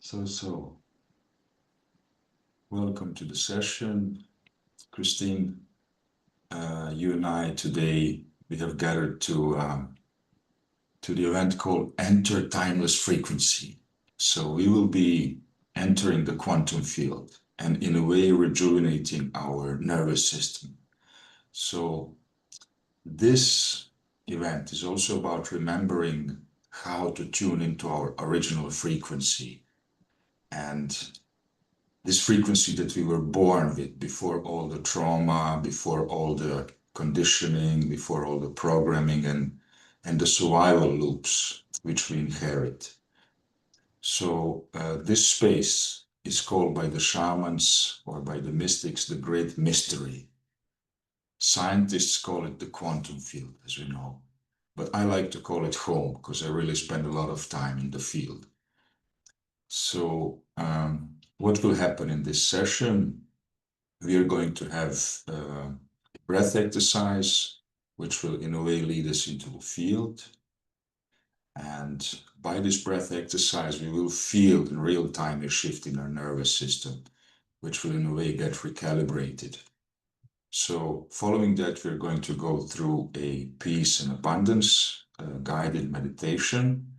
So, welcome to the session. Christine, you and I today, we have gathered to the event called Enter Timeless Frequency. So we will be entering the quantum field and in a way rejuvenating our nervous system. So this event is also about remembering how to tune into our original frequency, and this frequency that we were born with before all the trauma, before all the conditioning, before all the programming and the survival loops which we inherit. So this space is called by the shamans or by the mystics the great mystery. Scientists call it the quantum field, as we know, but I like to call it home because I really spend a lot of time in the field. So what will happen in this session? We are going to have a breath exercise, which will in a way lead us into the field. And by this breath exercise, we will feel in real time a shift in our nervous system, which will in a way get recalibrated. So following that, we're going to go through a peace and abundance guided meditation.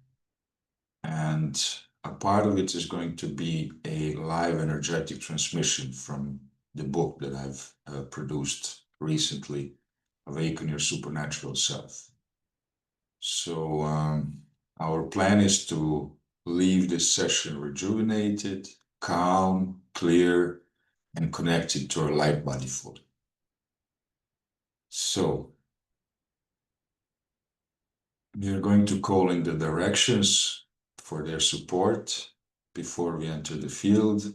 And a part of it is going to be a live energetic transmission from the book that I've produced recently, Awaken Your Supernatural Self. So our plan is to leave this session rejuvenated, calm, clear, and connected to our light body fully. So we are going to call in the directions for their support before we enter the field.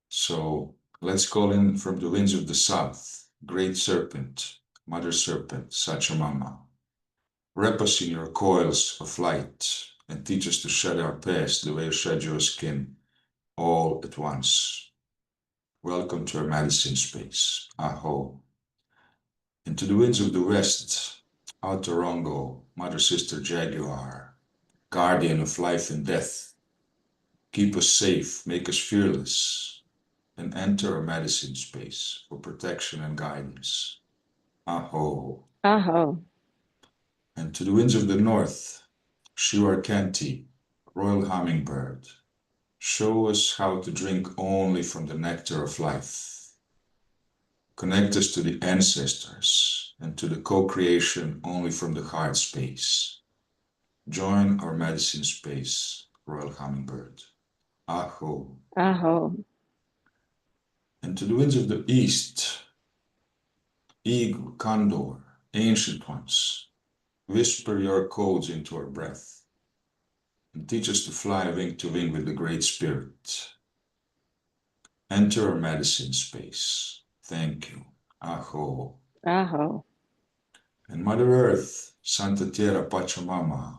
So let's call in from the winds of the south, Great Serpent, Mother Serpent, Pachamama. Wrap us in your coils of light and teach us to shed our past the way you shed your skin all at once. Welcome to our medicine space. Aho. And to the winds of the west, Autorongo, Mother Sister Jaguar, guardian of life and death. Keep us safe, make us fearless, and enter our medicine space for protection and guidance. Aho. Aho. And to the winds of the north, Shivarkanti, royal hummingbird, show us how to drink only from the nectar of life. Connect us to the ancestors and to the co-creation only from the heart space. Join our medicine space, royal hummingbird. Aho. Aho. And to the winds of the east, eagle, condor, ancient ones, whisper your codes into our breath and teach us to fly wing to wing with the Great Spirit. Enter our medicine space. Thank you. Aho. Aho. And Mother Earth, Santa Tierra Pachamama,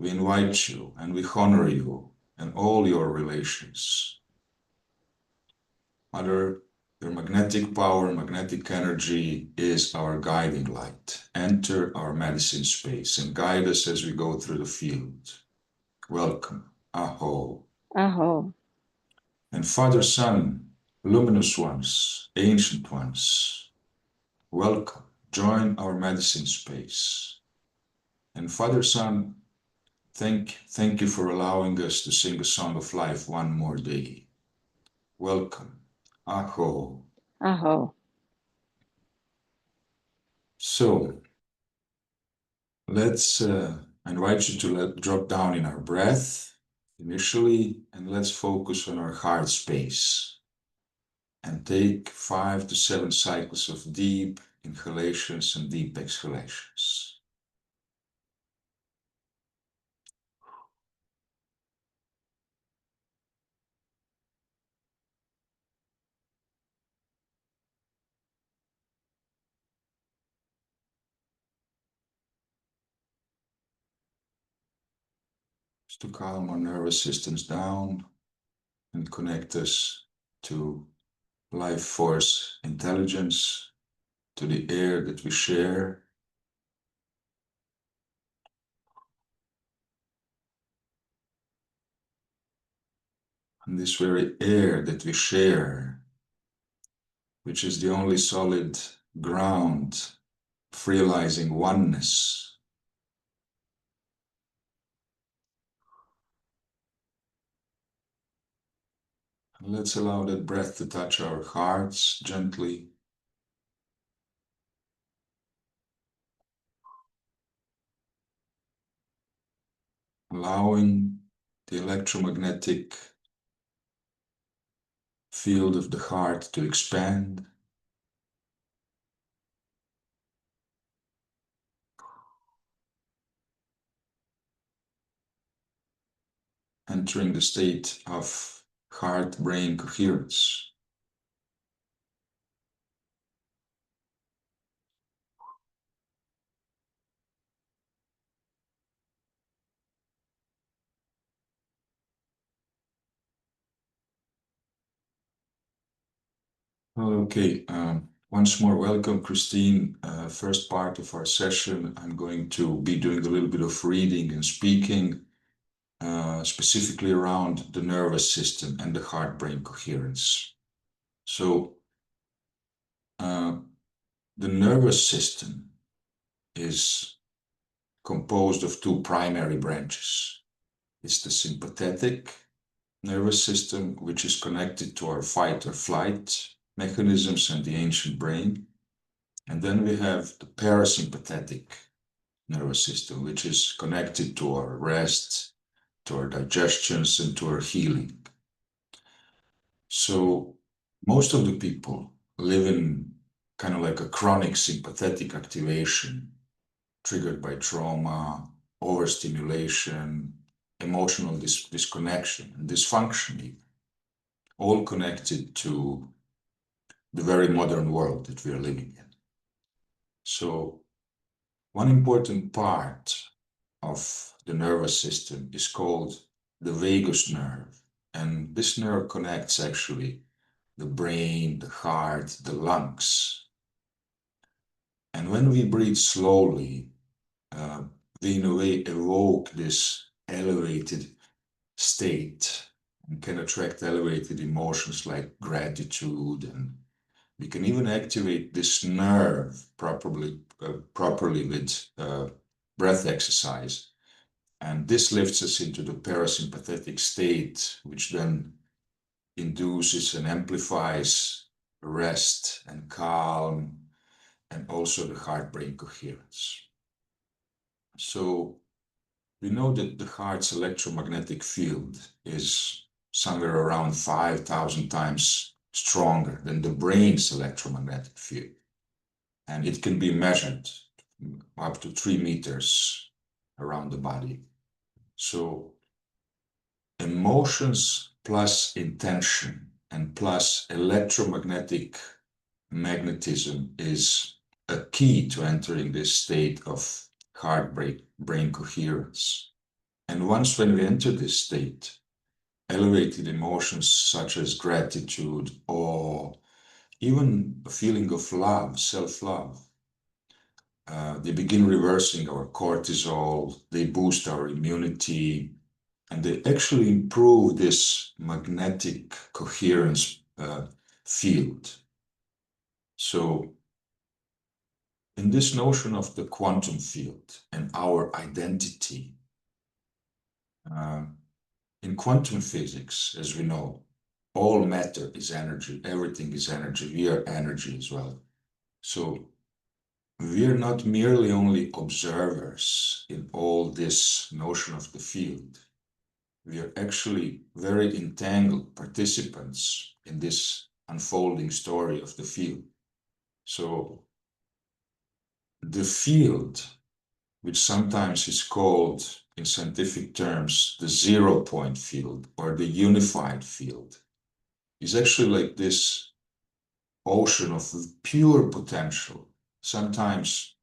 we invite you and we honor you and all your relations. Mother, your magnetic power, magnetic energy is our guiding light. Enter our medicine space and guide us as we go through the field. Welcome. Aho. Aho. And Father, Son, luminous ones, ancient ones, welcome. Join our medicine space. And Father, Son, thank you for allowing us to sing a song of life one more day. Welcome. Aho. Aho. So let's invite you to drop down in our breath initially, and let's focus on our heart space and take 5 to 7 cycles of deep inhalations and deep exhalations. To calm our nervous systems down and connect us to life force intelligence, to the air that we share, And this very air that we share, which is the only solid ground of realizing oneness. And let's allow that breath to touch our hearts gently. Allowing the electromagnetic field of the heart to expand. Entering the state of heart-brain coherence. Okay, once more, welcome, Christine. First part of our session, I'm going to be doing a little bit of reading and speaking, specifically around the nervous system and the heart-brain coherence. So, the nervous system is composed of two primary branches. It's the sympathetic nervous system, which is connected to our fight or flight mechanisms and the ancient brain. And then we have the parasympathetic nervous system, which is connected to our rest, to our digestions, and to our healing. So most of the people live in kind of like a chronic sympathetic activation triggered by trauma, overstimulation, emotional disconnection, and dysfunction, all connected to the very modern world that we are living in. So one important part of the nervous system is called the vagus nerve. And this nerve connects actually the brain, the heart, the lungs. And when we breathe slowly, we in a way evoke this elevated state and can attract elevated emotions like gratitude, and we can even activate this nerve properly with breath exercise. And this lifts us into the parasympathetic state, which then induces and amplifies rest and calm, and also the heart-brain coherence. So we know that the heart's electromagnetic field is somewhere around 5,000 times stronger than the brain's electromagnetic field. And it can be measured up to 3 meters around the body. So emotions plus intention and plus electromagnetic magnetism is a key to entering this state of heart-brain coherence. And once when we enter this state, elevated emotions such as gratitude, awe, even a feeling of love, self-love, they begin reversing our cortisol, they boost our immunity, and they actually improve this magnetic coherence field. So in this notion of the quantum field and our identity, in quantum physics, as we know, all matter is energy, everything is energy, we are energy as well. So we are not merely only observers in all this notion of the field. We are actually very entangled participants in this unfolding story of the field. So the field, which sometimes is called in scientific terms the 0-point field or the unified field, is actually like this ocean of pure potential. Sometimes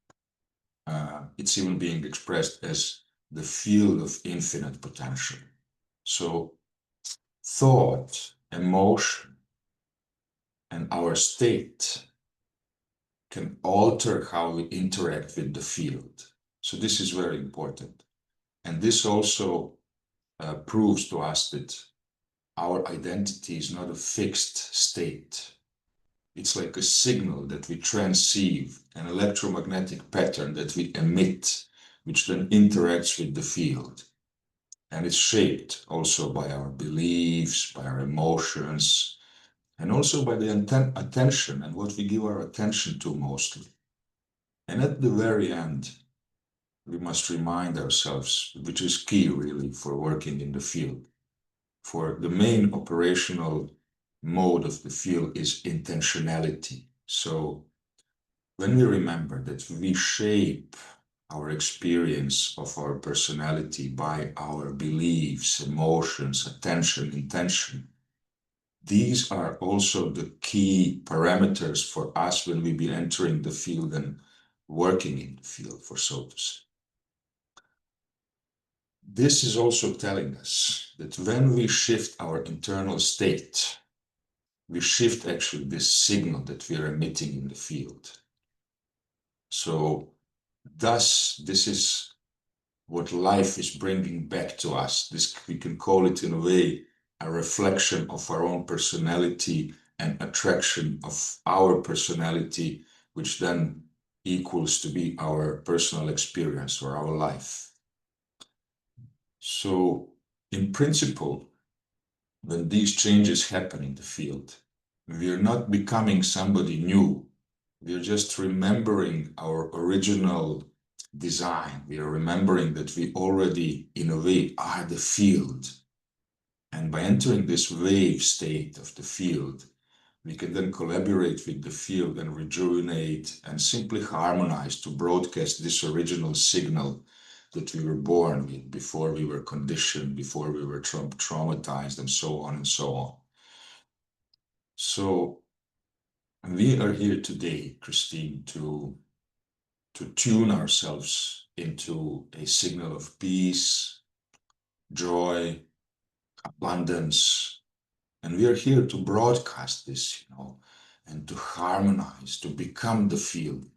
it's even being expressed as the field of infinite potential. So thought, emotion, and our state can alter how we interact with the field. So this is very important. And this also proves to us that our identity is not a fixed state. It's like a signal that we transceive, an electromagnetic pattern that we emit, which then interacts with the field. And it's shaped also by our beliefs, by our emotions, and also by the attention and what we give our attention to mostly. And at the very end, we must remind ourselves, which is key really for working in the field. For the main operational mode of the field is intentionality. So when we remember that we shape our experience of our personality by our beliefs, emotions, attention, intention, these are also the key parameters for us when we be entering the field and working in the field, for so to say. This is also telling us that when we shift our internal state, we shift actually this signal that we are emitting in the field. So, thus, this is what life is bringing back to us. This, we can call it in a way a reflection of our own personality and attraction of our personality, which then equals to be our personal experience or our life. So, in principle, when these changes happen in the field, we are not becoming somebody new. We are just remembering our original design. We are remembering that we already, in a way, are the field. And by entering this wave state of the field, we can then collaborate with the field and rejuvenate and simply harmonize to broadcast this original signal that we were born with, before we were conditioned, before we were traumatized, and so on and so on. So we are here today, Christine, to tune ourselves into a signal of peace, joy, abundance. And we are here to broadcast this, and to harmonize, to become the field.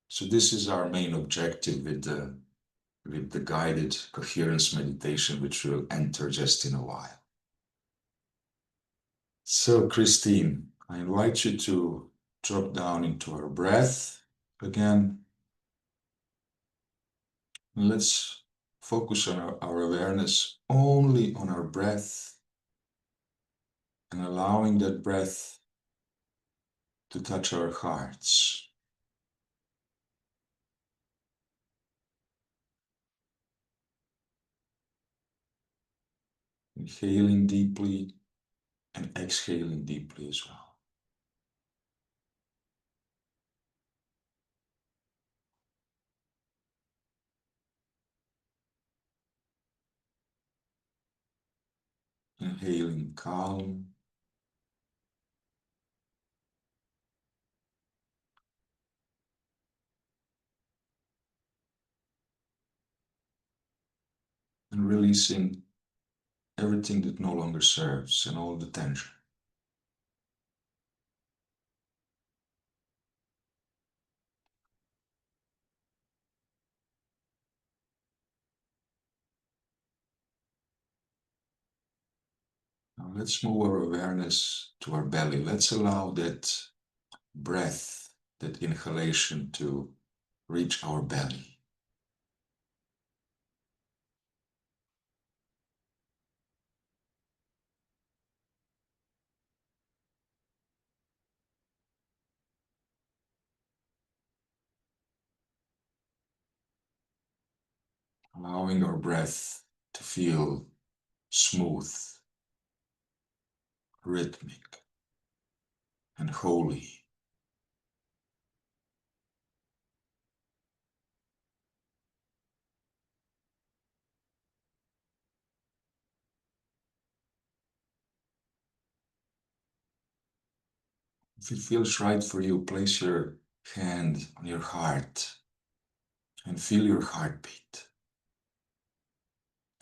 So this is our main objective with the guided coherence meditation, which we'll enter just in a while. So, Christine, I invite you to drop down into our breath again. Let's focus on our awareness only on our breath, and allowing that breath to touch our hearts. Inhaling deeply and exhaling deeply as well. Inhaling calm. And releasing everything that no longer serves and all the tension. Now let's move our awareness to our belly. Let's allow that breath, that inhalation, to reach our belly. Allowing our breath to feel smooth, rhythmic, and holy. If it feels right for you, place your hand on your heart and feel your heartbeat.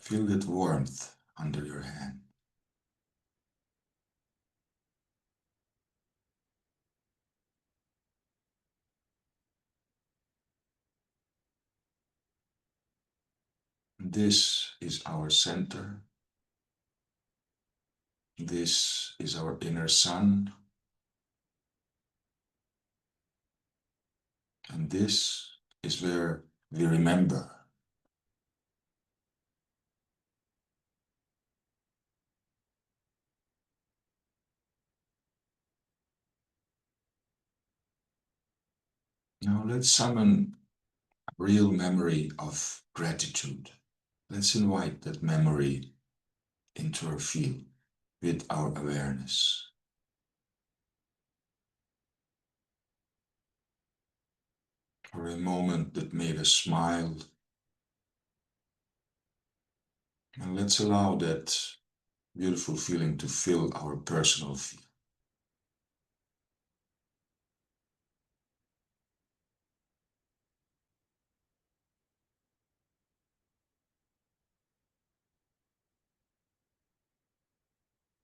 Feel that warmth under your hand. This is our center, This is our inner sun, and this is where we remember. Now let's summon a real memory of gratitude. Let's invite that memory into our field with our awareness. For a moment that made us smile. And let's allow that beautiful feeling to fill our personal field.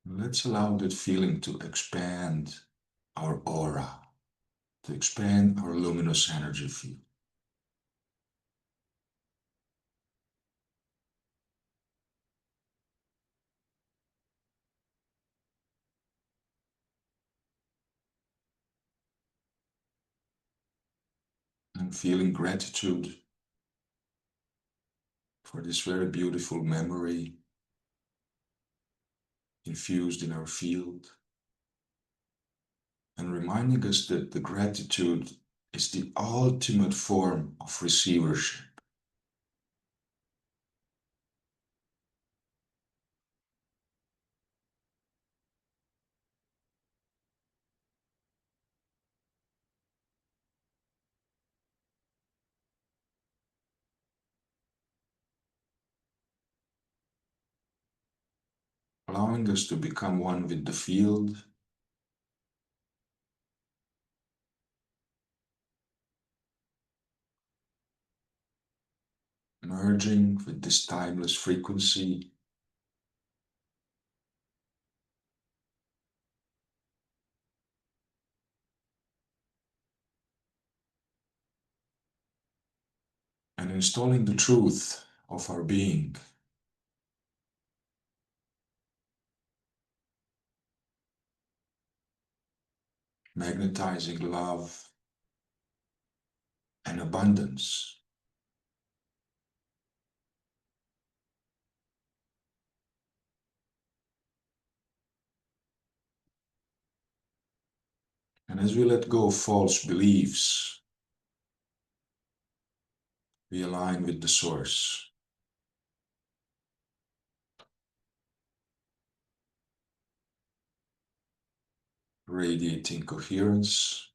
Let's allow that feeling to expand our aura, to expand our luminous energy field. And feeling gratitude for this very beautiful memory infused in our field, and reminding us that the gratitude is the ultimate form of receivership. Allowing us to become one with the field, merging with this timeless frequency, and installing the truth of our being. Magnetizing love and abundance. And as we let go of false beliefs, we align with the source. Radiating coherence,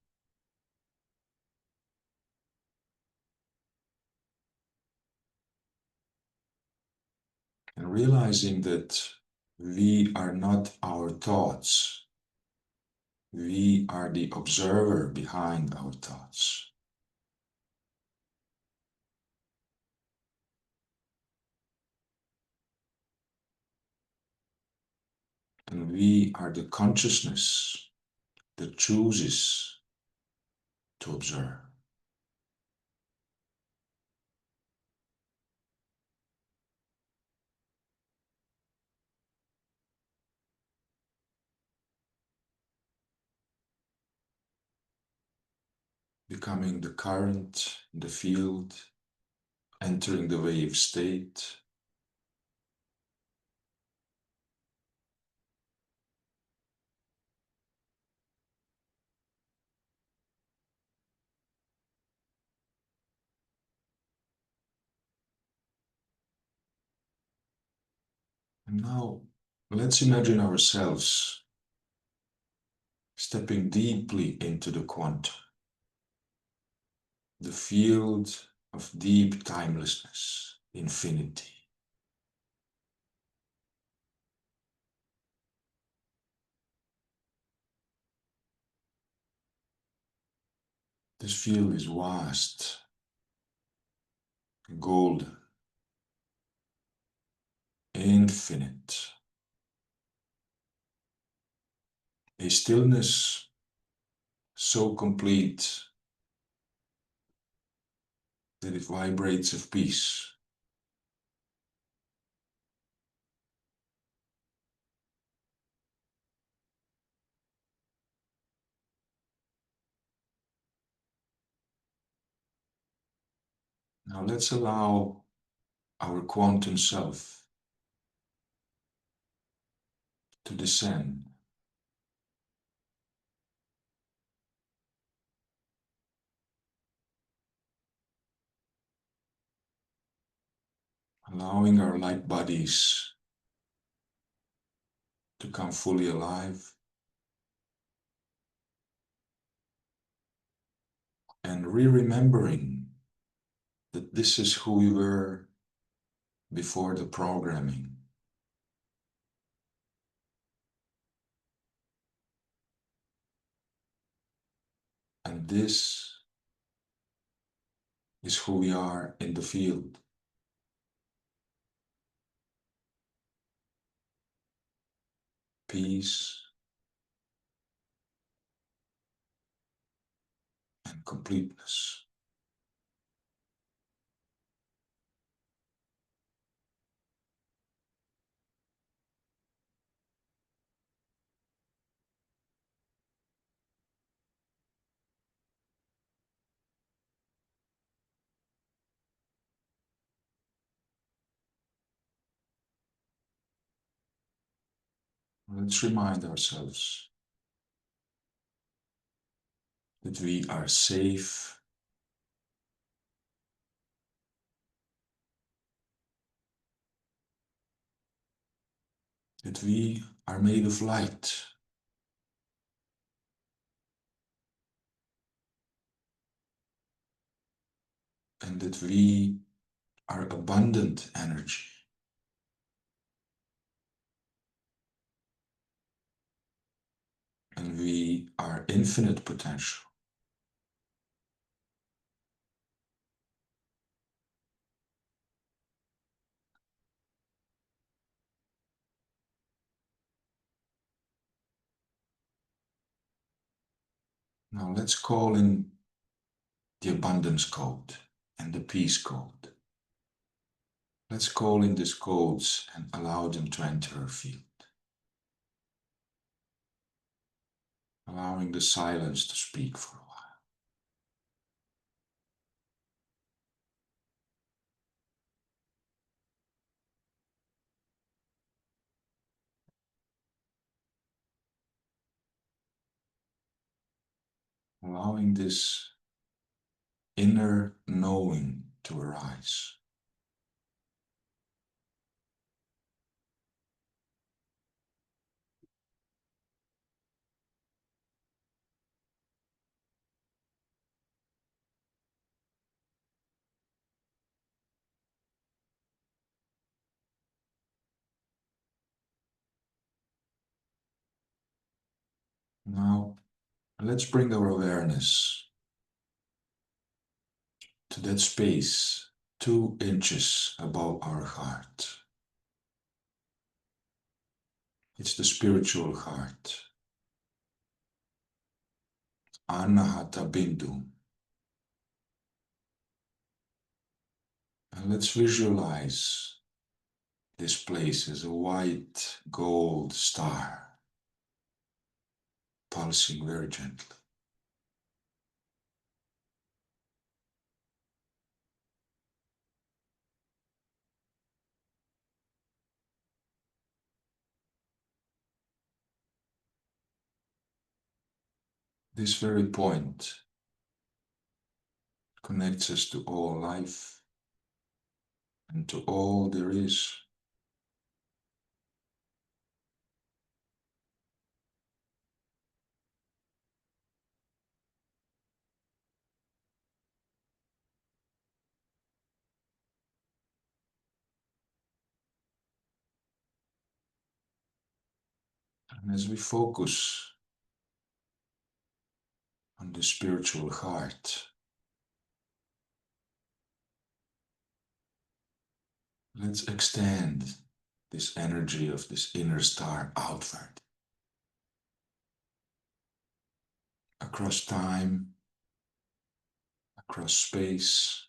and realizing that we are not our thoughts. We are the observer behind our thoughts. And we are the consciousness that chooses to observe. Becoming the current in the field, entering the wave state, and now let's imagine ourselves stepping deeply into the quantum, the field of deep timelessness, infinity. This field is vast, golden, infinite. A stillness so complete that it vibrates of peace. Now let's allow our quantum self to descend, allowing our light bodies to come fully alive, and remembering that this is who we were before the programming. And this is who we are in the field. Peace and completeness. Let's remind ourselves that we are safe, that we are made of light, and that we are abundant energy. And we are infinite potential. Now let's call in the abundance code and the peace code. Let's call in these codes and allow them to enter our field. Allowing the silence to speak for a while. Allowing this inner knowing to arise. Now, let's bring our awareness to that space 2 inches above our heart. It's the spiritual heart. Anahata Bindu. And let's visualize this place as a white gold star, pulsing very gently. This very point connects us to all life and to all there is. And as we focus on the spiritual heart, let's extend this energy of this inner star outward, across time, across space,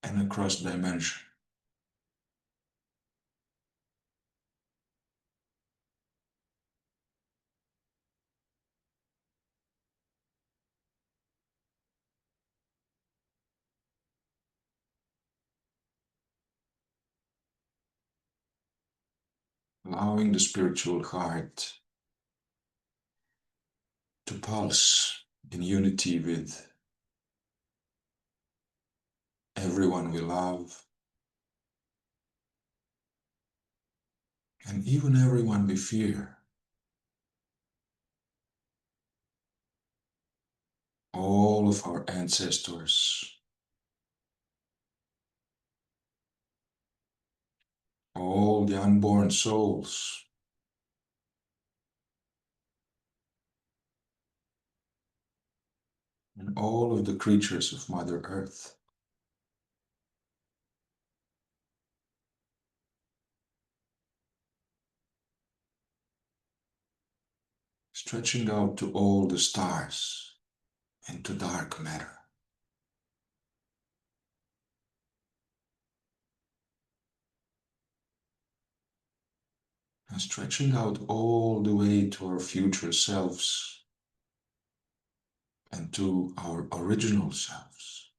and across dimension. allowing the spiritual heart to pulse in unity with everyone we love, and even everyone we fear. All of our ancestors, all the unborn souls, and all of the creatures of Mother Earth. Stretching out to all the stars and to dark matter. And stretching out all the way to our future selves and to our original selves.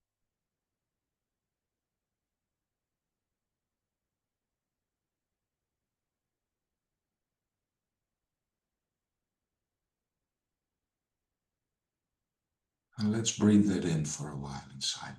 And let's breathe that in for a while in silence.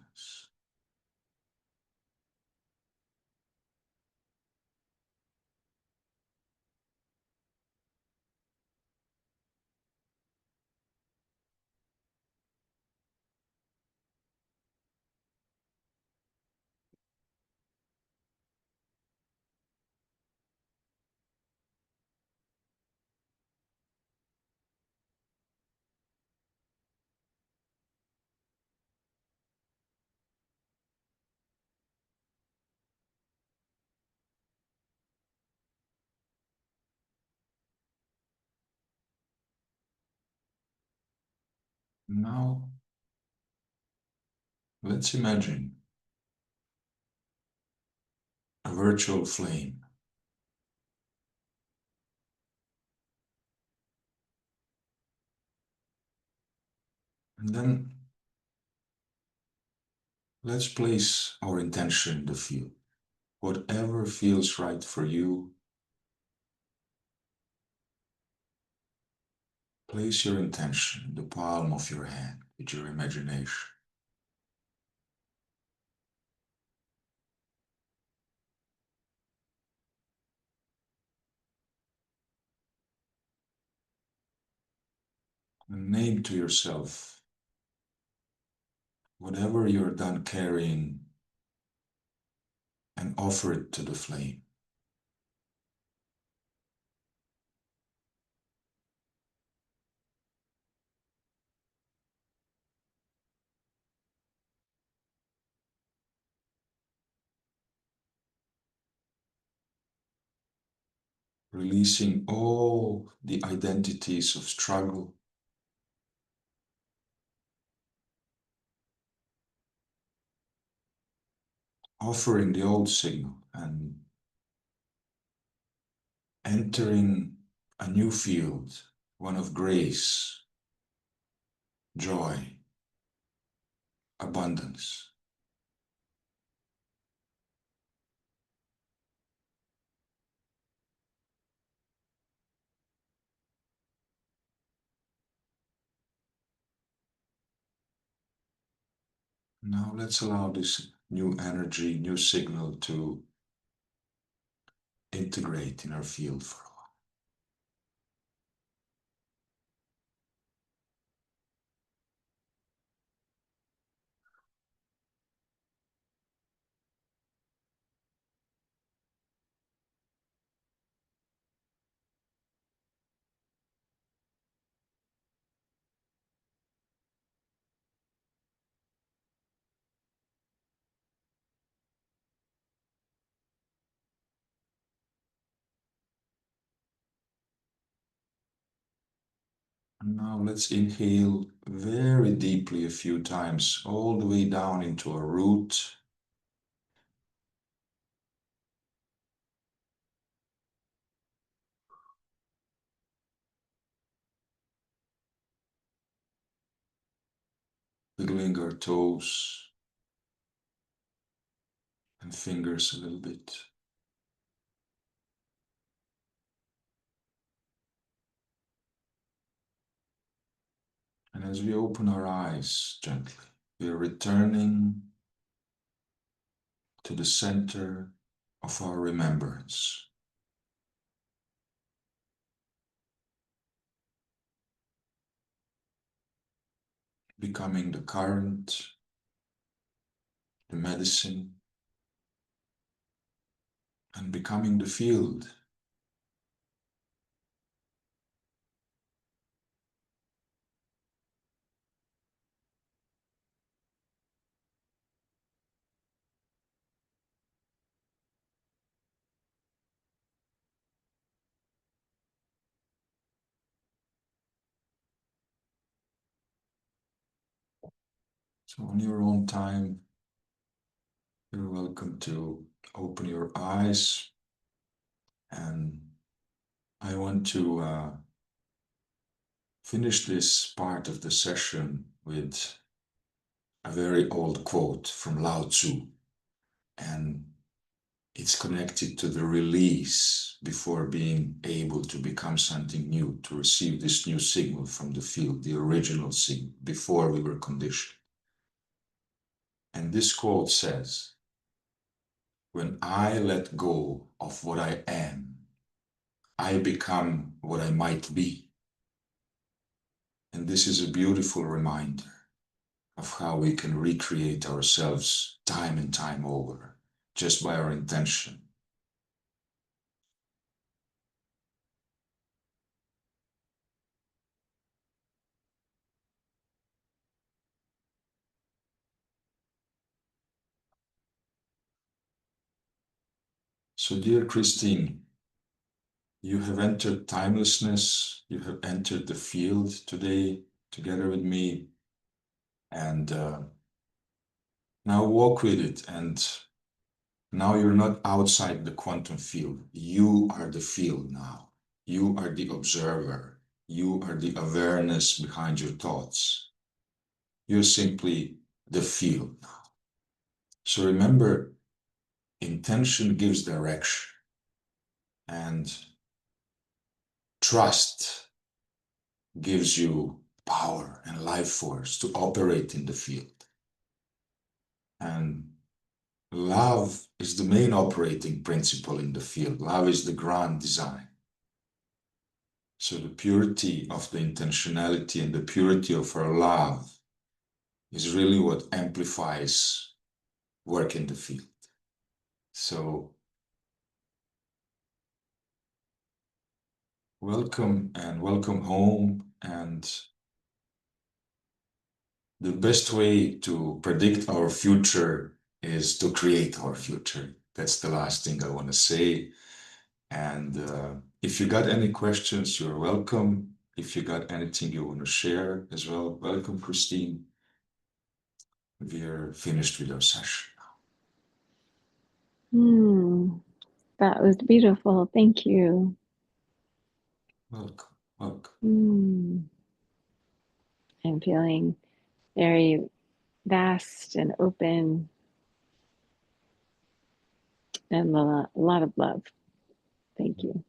Now, let's imagine a virtual flame. And then let's place our intention in the field. Whatever feels right for you, place your intention in the palm of your hand with your imagination. And name to yourself whatever you're done carrying and offer it to the flame. Releasing all the identities of struggle, offering the old signal and entering a new field, one of grace, joy, abundance. Now let's allow this new energy, new signal to integrate in our field for a while. And now let's inhale very deeply a few times, all the way down into our root. Wiggling our toes and fingers a little bit. And as we open our eyes gently, we are returning to the center of our remembrance. Becoming the current, the medicine, and becoming the field. So on your own time, you're welcome to open your eyes, and I want to finish this part of the session with a very old quote from Lao Tzu, and it's connected to the release before being able to become something new, to receive this new signal from the field, the original signal, before we were conditioned. And this quote says, "When I let go of what I am, I become what I might be." And this is a beautiful reminder of how we can recreate ourselves time and time over, just by our intention. So, dear Christine, you have entered timelessness, you have entered the field today together with me, and now walk with it. And now you're not outside the quantum field. You are the field now. You are the observer. You are the awareness behind your thoughts. You're simply the field now. So remember, intention gives direction, and trust gives you power and life force to operate in the field. And love is the main operating principle in the field. Love is the grand design. So the purity of the intentionality and the purity of our love is really what amplifies work in the field. So welcome and welcome home. And the best way to predict our future is to create our future. That's the last thing I want to say. And if you got any questions, you're welcome. If you got anything you want to share as well, welcome, Christine. We're finished with our session now. That was beautiful. Thank you. Welcome, welcome. I'm feeling very vast and open and a lot of love. Thank you.